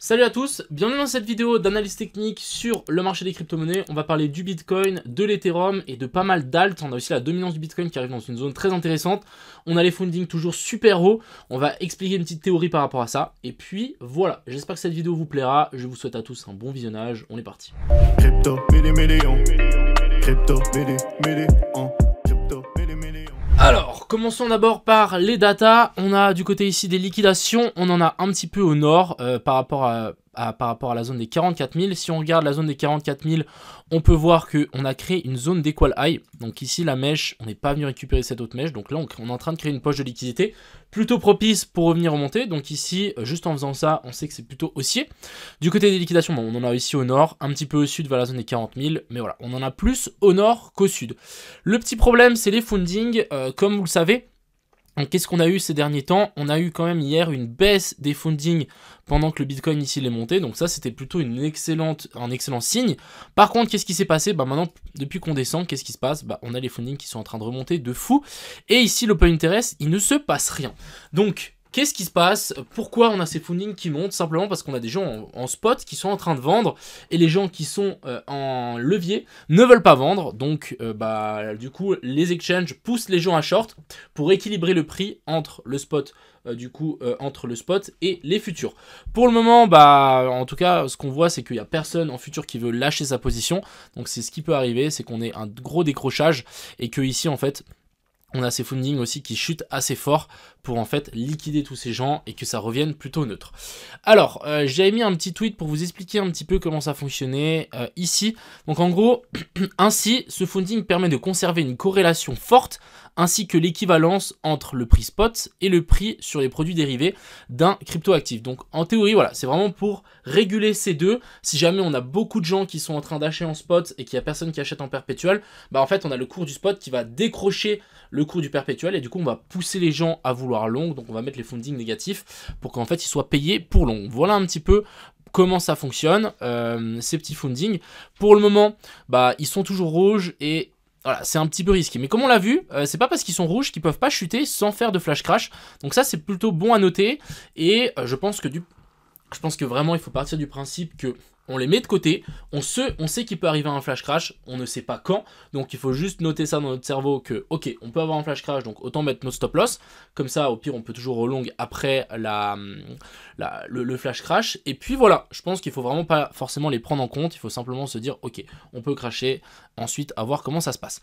Salut à tous, bienvenue dans cette vidéo d'analyse technique sur le marché des crypto-monnaies. On va parler du Bitcoin, de l'Ethereum et de pas mal d'alt. On a aussi la dominance du Bitcoin qui arrive dans une zone très intéressante. On a les fundings toujours super hauts. On va expliquer une petite théorie par rapport à ça. Et puis voilà, j'espère que cette vidéo vous plaira. Je vous souhaite à tous un bon visionnage. On est parti. Crypto, million. Crypto, million. Crypto, million. Alors, commençons d'abord par les datas. On a du côté ici des liquidations, on en a un petit peu au nord par rapport à la zone des 44 000. Si on regarde la zone des 44 000, on peut voir qu'on a créé une zone d'équal high. Donc ici, la mèche, on n'est pas venu récupérer cette autre mèche. Donc là, on est en train de créer une poche de liquidité plutôt propice pour revenir remonter. Donc ici, juste en faisant ça, on sait que c'est plutôt haussier. Du côté des liquidations, bon, on en a ici au nord, un petit peu au sud vers la zone des 40 000. Mais voilà, on en a plus au nord qu'au sud. Le petit problème, c'est les fundings. Comme vous le savez, qu'est-ce qu'on a eu ces derniers temps? On a eu quand même hier une baisse des fundings pendant que le Bitcoin ici est monté. Donc ça, c'était plutôt un excellent signe. Par contre, qu'est-ce qui s'est passé? Maintenant, depuis qu'on descend, qu'est-ce qui se passe? On a les fundings qui sont en train de remonter de fou. Et ici, l'open interest, il ne se passe rien. Donc, qu'est-ce qui se passe? Pourquoi on a ces fundings qui montent? Simplement parce qu'on a des gens en spot qui sont en train de vendre et les gens qui sont en levier ne veulent pas vendre. Donc du coup les exchanges poussent les gens à short pour équilibrer le prix entre le spot entre le spot et les futurs. Pour le moment, en tout cas, ce qu'on voit, c'est qu'il n'y a personne en futur qui veut lâcher sa position. Donc c'est ce qui peut arriver, c'est qu'on ait un gros décrochage et que ici en fait on a ces fundings aussi qui chutent assez fort pour en fait liquider tous ces gens et que ça revienne plutôt neutre. Alors, j'avais mis un petit tweet pour vous expliquer un petit peu comment ça fonctionnait ici. Donc en gros, ainsi, ce funding permet de conserver une corrélation forte ainsi que l'équivalence entre le prix spot et le prix sur les produits dérivés d'un crypto-actif. Donc en théorie, voilà, c'est vraiment pour réguler ces deux. Si jamais on a beaucoup de gens qui sont en train d'acheter en spot et qu'il n'y a personne qui achète en perpétuel, en fait on a le cours du spot qui va décrocher le cours du perpétuel et du coup on va pousser les gens à vouloir long, donc on va mettre les fundings négatifs pour qu'en fait ils soient payés pour long. Voilà un petit peu comment ça fonctionne, ces petits fundings. Pour le moment, ils sont toujours rouges et voilà, c'est un petit peu risqué. Mais comme on l'a vu, c'est pas parce qu'ils sont rouges qu'ils peuvent pas chuter sans faire de flash crash. Donc ça, c'est plutôt bon à noter. Et je pense que vraiment, il faut partir du principe que on les met de côté, on sait qu'il peut arriver un flash crash, on ne sait pas quand, donc il faut juste noter ça dans notre cerveau que, ok, on peut avoir un flash crash, donc autant mettre notre stop loss, comme ça, au pire, on peut toujours relong après le flash crash, et puis voilà, je pense qu'il faut vraiment pas forcément les prendre en compte, il faut simplement se dire, ok, on peut crasher, ensuite, à voir comment ça se passe.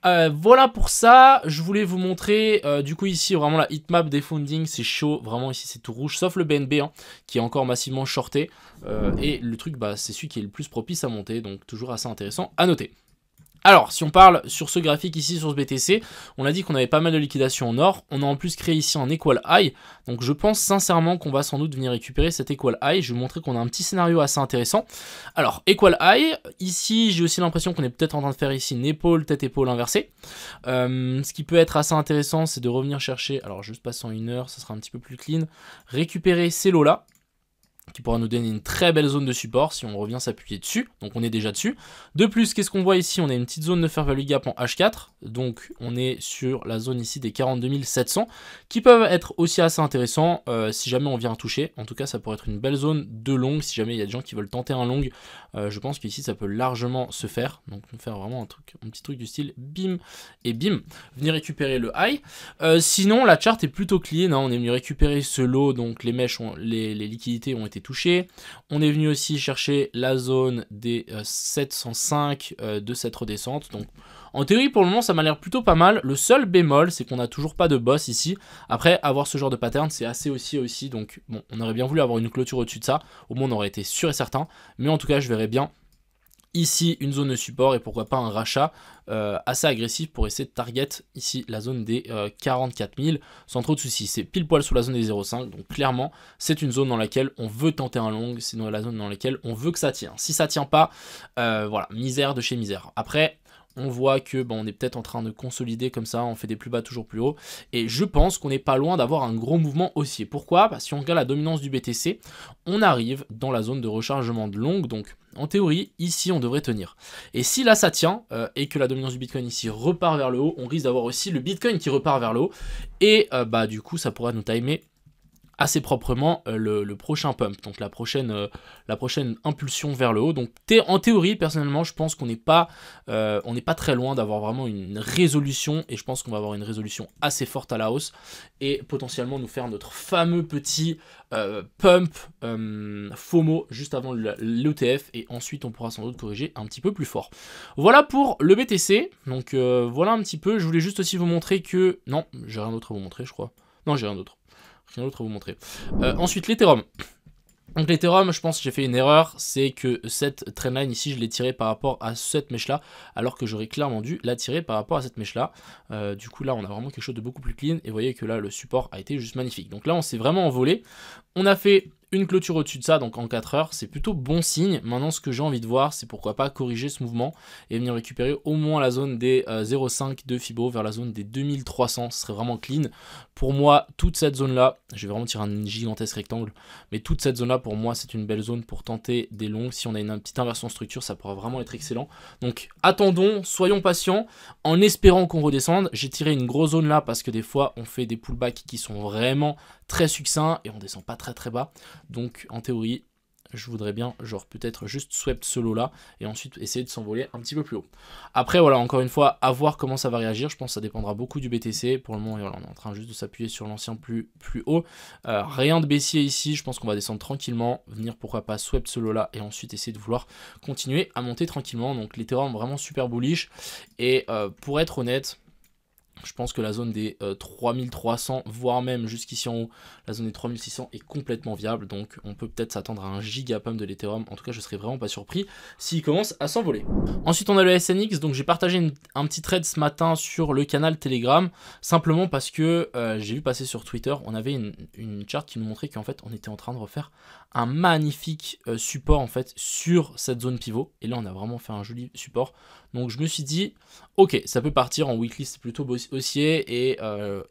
Voilà pour ça, je voulais vous montrer, du coup ici, vraiment la heatmap des fundings, c'est chaud, vraiment ici c'est tout rouge, sauf le BNB, qui est encore massivement shorté, et le truc, c'est celui qui est le plus propice à monter, donc toujours assez intéressant à noter. Alors, si on parle sur ce graphique ici, sur ce BTC, on a dit qu'on avait pas mal de liquidations en or. On a en plus créé ici un equal high. Donc je pense sincèrement qu'on va sans doute venir récupérer cet equal high. Je vais vous montrer qu'on a un petit scénario assez intéressant. Alors, equal high, ici j'ai aussi l'impression qu'on est peut-être en train de faire ici une épaule, tête-épaule inversée. Ce qui peut être assez intéressant, c'est de revenir chercher, alors juste passer en 1 heure, ça sera un petit peu plus clean, récupérer ces lots-là, qui pourra nous donner une très belle zone de support si on revient s'appuyer dessus, donc on est déjà dessus. De plus, qu'est-ce qu'on voit ici? On a une petite zone de fair value gap en H4, donc on est sur la zone ici des 42 700, qui peuvent être aussi assez intéressants si jamais on vient toucher. En tout cas, ça pourrait être une belle zone de long, si jamais il y a des gens qui veulent tenter un long, je pense qu'ici ça peut largement se faire, donc faire vraiment un petit truc du style bim et bim, venir récupérer le high. Sinon, la chart est plutôt clean, on est venu récupérer ce lot, donc les mèches, les liquidités ont été touché. On est venu aussi chercher la zone des 705 de cette redescente. Donc en théorie pour le moment ça m'a l'air plutôt pas mal. Le seul bémol c'est qu'on n'a toujours pas de boss ici. Après avoir ce genre de pattern c'est assez haussier aussi. Donc bon, on aurait bien voulu avoir une clôture au-dessus de ça. Au moins on aurait été sûr et certain. Mais en tout cas je verrais bien ici une zone de support et pourquoi pas un rachat assez agressif pour essayer de target ici la zone des 44 000 sans trop de soucis. C'est pile poil sous la zone des 0,5, donc clairement c'est une zone dans laquelle on veut tenter un long, c'est dans la zone dans laquelle on veut que ça tienne. Si ça tient pas, voilà, misère de chez misère. Après on voit que on est peut-être en train de consolider comme ça, on fait des plus bas toujours plus haut, et je pense qu'on n'est pas loin d'avoir un gros mouvement haussier. Pourquoi? Parce que si on regarde la dominance du BTC, on arrive dans la zone de rechargement de longue, donc en théorie, ici on devrait tenir. Et si là ça tient, et que la dominance du Bitcoin ici repart vers le haut, on risque d'avoir aussi le Bitcoin qui repart vers le haut, et du coup ça pourra nous timer assez proprement le prochain pump, donc la prochaine impulsion vers le haut. Donc en théorie, personnellement, je pense qu'on n'est pas très loin d'avoir vraiment une résolution, et je pense qu'on va avoir une résolution assez forte à la hausse, et potentiellement nous faire notre fameux petit pump FOMO juste avant l'ETF, et ensuite on pourra sans doute corriger un petit peu plus fort. Voilà pour le BTC, donc voilà un petit peu. Je voulais juste aussi vous montrer que... Non, j'ai rien d'autre à vous montrer, je crois. Non, j'ai rien d'autre. Rien d'autre à vous montrer. Ensuite, l'Ethereum. Donc l'Ethereum, je pense que j'ai fait une erreur, c'est que cette trendline ici, je l'ai tirée par rapport à cette mèche-là, alors que j'aurais clairement dû la tirer par rapport à cette mèche-là. Du coup, là, on a vraiment quelque chose de beaucoup plus clean, et vous voyez que là, le support a été juste magnifique. Donc là, on s'est vraiment envolé. On a fait une clôture au-dessus de ça, donc en 4 heures, c'est plutôt bon signe. Maintenant, ce que j'ai envie de voir, c'est pourquoi pas corriger ce mouvement et venir récupérer au moins la zone des 0,5 de Fibo vers la zone des 2300, ce serait vraiment clean. Pour moi, toute cette zone-là, je vais vraiment tirer un gigantesque rectangle, mais toute cette zone-là, pour moi, c'est une belle zone pour tenter des longs. Si on a une petite inversion structure, ça pourra vraiment être excellent. Donc, attendons, soyons patients, en espérant qu'on redescende. J'ai tiré une grosse zone là, parce que des fois, on fait des pullbacks qui sont vraiment très succincts, et on descend pas très bas. Donc en théorie, je voudrais bien genre peut-être juste swept ce lot là et ensuite essayer de s'envoler un petit peu plus haut. Après voilà, encore une fois, à voir comment ça va réagir. Je pense que ça dépendra beaucoup du BTC. Pour le moment, voilà, on est en train juste de s'appuyer sur l'ancien plus haut. Rien de baissier ici, je pense qu'on va descendre tranquillement, venir pourquoi pas swept ce lot là et ensuite essayer de vouloir continuer à monter tranquillement. Donc l'Ethereum vraiment super bullish, et pour être honnête, je pense que la zone des 3300, voire même jusqu'ici en haut, la zone des 3600 est complètement viable. Donc on peut peut-être s'attendre à un giga pump de l'Ethereum. En tout cas, je serais vraiment pas surpris s'il commence à s'envoler. Ensuite, on a le SNX. Donc j'ai partagé un petit thread ce matin sur le canal Telegram. Simplement parce que j'ai vu passer sur Twitter, on avait une chart qui nous montrait qu'en fait, on était en train de refaire un magnifique support en fait sur cette zone pivot. Et là, on a vraiment fait un joli support. Donc je me suis dit, ok, ça peut partir en weekly, c'est plutôt haussier, et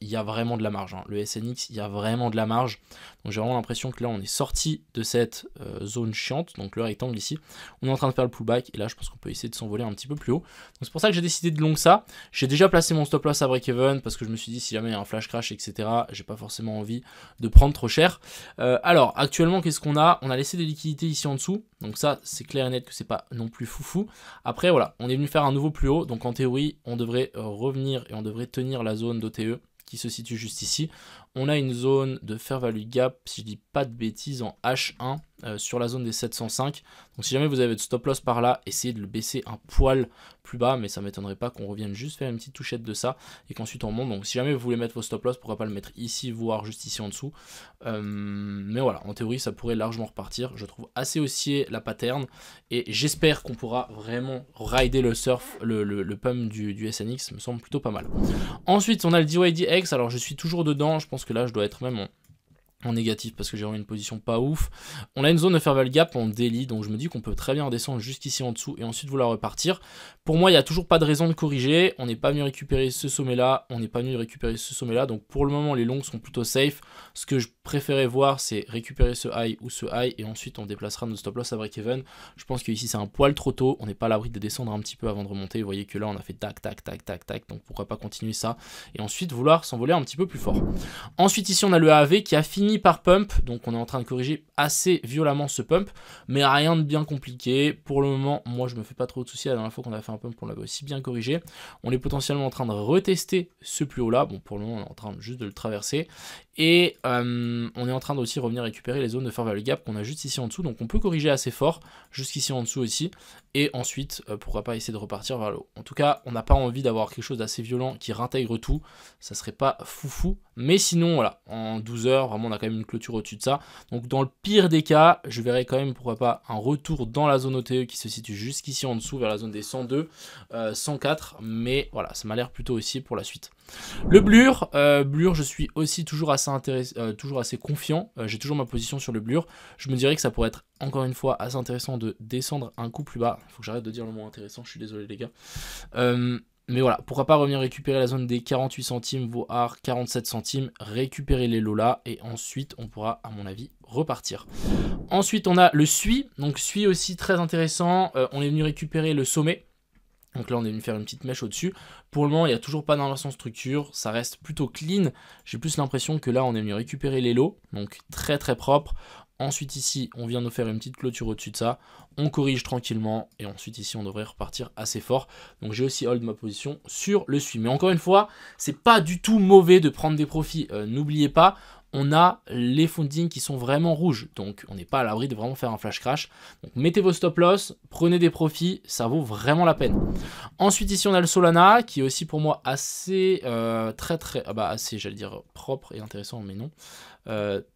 il y a vraiment de la marge. Hein. Le SNX, il y a vraiment de la marge. Donc j'ai vraiment l'impression que là, on est sorti de cette zone chiante, donc le rectangle ici. On est en train de faire le pullback, et là, je pense qu'on peut essayer de s'envoler un petit peu plus haut. Donc c'est pour ça que j'ai décidé de long ça. J'ai déjà placé mon stop loss à break-even, parce que je me suis dit, si jamais il y a un flash crash, etc., j'ai pas forcément envie de prendre trop cher. Alors, actuellement, qu'est-ce qu'on a? On a laissé des liquidités ici en dessous. Donc ça, c'est clair et net que c'est pas non plus foufou. Après, voilà, on est venu faire un nouveau plus haut. Donc en théorie, on devrait revenir et on devrait tenir la zone d'OTE qui se situe juste ici. On a une zone de fair value gap, si je dis pas de bêtises, en H1 sur la zone des 705. Donc si jamais vous avez votre stop loss par là, essayez de le baisser un poil plus bas, mais ça m'étonnerait pas qu'on revienne juste faire une petite touchette de ça et qu'ensuite on monte. Donc si jamais vous voulez mettre vos stop loss, pourquoi pas le mettre ici, voire juste ici en dessous. Mais voilà, en théorie ça pourrait largement repartir. Je trouve assez haussier la pattern, et j'espère qu'on pourra vraiment rider le surf, le pump du SNX, me semble plutôt pas mal. Ensuite on a le DYDX, alors je suis toujours dedans, je pense que là je dois être même en négatif parce que j'ai vraiment une position pas ouf. On a une zone de fair value gap en daily, donc je me dis qu'on peut très bien redescendre jusqu'ici en dessous et ensuite vouloir repartir. Pour moi, il n'y a toujours pas de raison de corriger. On n'est pas venu récupérer ce sommet là, on n'est pas venu récupérer ce sommet là, donc pour le moment les longs sont plutôt safe. Ce que je préférais voir, c'est récupérer ce high ou ce high, et ensuite on déplacera notre stop loss à break-even. Je pense que ici c'est un poil trop tôt, on n'est pas à l'abri de descendre un petit peu avant de remonter. Vous voyez que là on a fait tac tac tac tac tac, donc pourquoi pas continuer ça et ensuite vouloir s'envoler un petit peu plus fort. Ensuite ici on a le AAV qui a fini par pump, donc on est en train de corriger assez violemment ce pump, mais rien de bien compliqué. Pour le moment, moi je me fais pas trop de soucis. La dernière fois qu'on a fait un pump, on l'avait aussi bien corrigé. On est potentiellement en train de retester ce plus haut là. Bon, pour le moment on est en train juste de le traverser, et on est en train de aussi revenir récupérer les zones de fair value gap qu'on a juste ici en dessous, donc on peut corriger assez fort jusqu'ici en dessous aussi, et ensuite pourquoi pas essayer de repartir vers le haut. En tout cas, on n'a pas envie d'avoir quelque chose d'assez violent qui réintègre tout, ça serait pas foufou, mais sinon voilà, en 12 heures vraiment on a quand même une clôture au-dessus de ça. Donc dans le pire des cas, je verrai quand même pourquoi pas un retour dans la zone OTE qui se situe jusqu'ici en dessous vers la zone des 102, 104, mais voilà, ça m'a l'air plutôt aussi pour la suite. Le Blur, je suis aussi toujours assez confiant, j'ai toujours ma position sur le Blur. Je me dirais que ça pourrait être encore une fois assez intéressant de descendre un coup plus bas. Il faut que j'arrête de dire le mot intéressant, je suis désolé les gars. Mais voilà, pourquoi pas revenir récupérer la zone des 48 centimes, voire 47 centimes, récupérer les lots là, et ensuite on pourra à mon avis repartir. Ensuite on a le SUI, donc SUI aussi très intéressant, on est venu récupérer le sommet. Donc là on est venu faire une petite mèche au-dessus. Pour le moment il n'y a toujours pas d'inversion de structure, ça reste plutôt clean. J'ai plus l'impression que là on est venu récupérer les lots, donc très très propre. Ensuite ici on vient nous faire une petite clôture au-dessus de ça, on corrige tranquillement et ensuite ici on devrait repartir assez fort. Donc j'ai aussi hold ma position sur le suivi. Mais encore une fois, c'est pas du tout mauvais de prendre des profits, n'oubliez pas. On a les foundings qui sont vraiment rouges, donc on n'est pas à l'abri de vraiment faire un flash crash. Donc mettez vos stop loss, prenez des profits, ça vaut vraiment la peine. Ensuite ici on a le Solana qui est aussi pour moi assez assez j'allais dire propre et intéressant, mais non,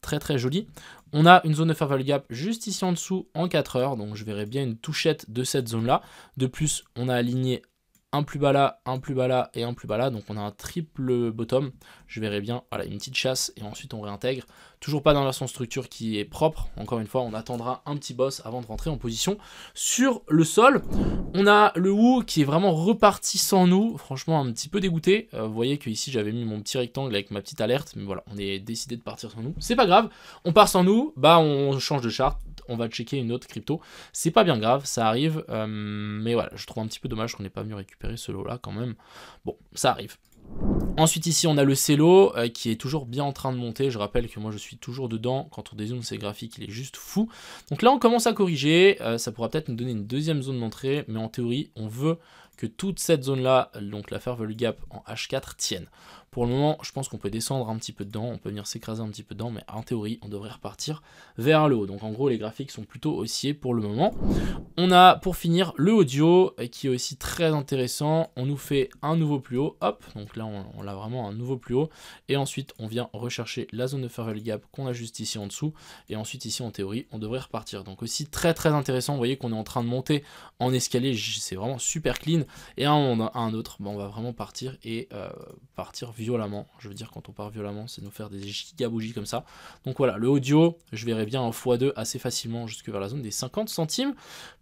très très joli. On a une zone de fair value gap juste ici en dessous en 4 heures, donc je verrai bien une touchette de cette zone là. De plus on a aligné un plus bas là, un plus bas là et un plus bas là, donc on a un triple bottom. Je verrai bien, voilà, une petite chasse et ensuite on réintègre. Toujours pas dans la son structure qui est propre, encore une fois on attendra un petit boss avant de rentrer en position sur le sol. On a le WU qui est vraiment reparti sans nous, franchement un petit peu dégoûté. Vous voyez que ici j'avais mis mon petit rectangle avec ma petite alerte, mais voilà, on est décidé de partir sans nous. C'est pas grave, on part sans nous, bah on change de charte, on va checker une autre crypto. C'est pas bien grave, ça arrive, mais voilà, je trouve un petit peu dommage qu'on n'ait pas venu récupérer ce lot là quand même. Bon, ça arrive. Ensuite ici on a le Celo qui est toujours bien en train de monter. Je rappelle que moi je suis toujours dedans. Quand on dézoome ces graphiques il est juste fou. Donc là on commence à corriger, ça pourra peut-être nous donner une deuxième zone d'entrée, mais en théorie on veut que toute cette zone là, donc la fair value gap en H4 tienne. Pour le moment je pense qu'on peut descendre un petit peu dedans, on peut venir s'écraser un petit peu dedans, mais en théorie on devrait repartir vers le haut. Donc en gros les graphiques sont plutôt haussiers pour le moment. On a pour finir le audio qui est aussi très intéressant. On nous fait un nouveau plus haut, hop, donc là on a vraiment un nouveau plus haut, et ensuite on vient rechercher la zone de fair value gap qu'on a juste ici en dessous, et ensuite ici en théorie on devrait repartir. Donc aussi très très intéressant, vous voyez qu'on est en train de monter en escalier, c'est vraiment super clean. Et un autre, bon, on va vraiment partir et partir violemment. Je veux dire, quand on part violemment, c'est nous faire des giga bougies comme ça. Donc voilà, le audio, je verrai bien en x2 assez facilement jusque vers la zone des 50 centimes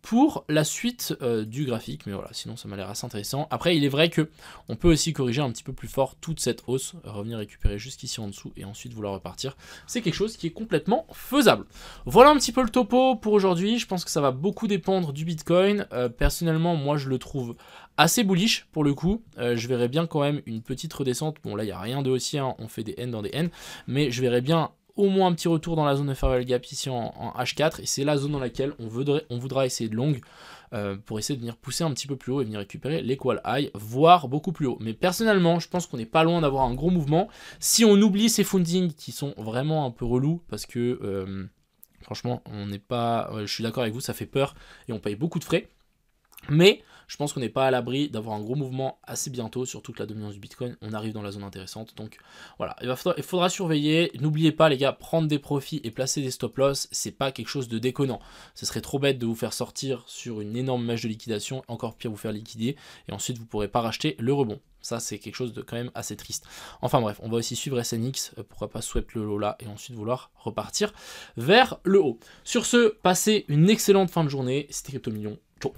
pour la suite du graphique. Mais voilà, sinon ça m'a l'air assez intéressant. Après, il est vrai que on peut aussi corriger un petit peu plus fort toute cette hausse, revenir récupérer jusqu'ici en dessous et ensuite vouloir repartir. C'est quelque chose qui est complètement faisable. Voilà un petit peu le topo pour aujourd'hui. Je pense que ça va beaucoup dépendre du Bitcoin. Personnellement, moi je le trouve assez bullish pour le coup. Je verrais bien quand même une petite redescente. Bon là il n'y a rien de haussier, hein. On fait des N dans des N, mais je verrais bien au moins un petit retour dans la zone de fair value gap ici en H4, et c'est la zone dans laquelle on voudra essayer de long pour essayer de venir pousser un petit peu plus haut et venir récupérer l'equal high, voire beaucoup plus haut. Mais personnellement je pense qu'on n'est pas loin d'avoir un gros mouvement si on oublie ces foundings qui sont vraiment un peu relous, parce que franchement on n'est pas, je suis d'accord avec vous, ça fait peur et on paye beaucoup de frais. Mais je pense qu'on n'est pas à l'abri d'avoir un gros mouvement assez bientôt sur toute la dominance du Bitcoin. On arrive dans la zone intéressante. Donc voilà, il faudra surveiller. N'oubliez pas les gars, prendre des profits et placer des stop loss, c'est pas quelque chose de déconnant. Ce serait trop bête de vous faire sortir sur une énorme mèche de liquidation, encore pire vous faire liquider, et ensuite vous ne pourrez pas racheter le rebond. Ça c'est quelque chose de quand même assez triste. Enfin bref, on va aussi suivre SNX, pourquoi pas sweep le low là et ensuite vouloir repartir vers le haut. Sur ce, passez une excellente fin de journée. C'était Crypto Millions. Ciao.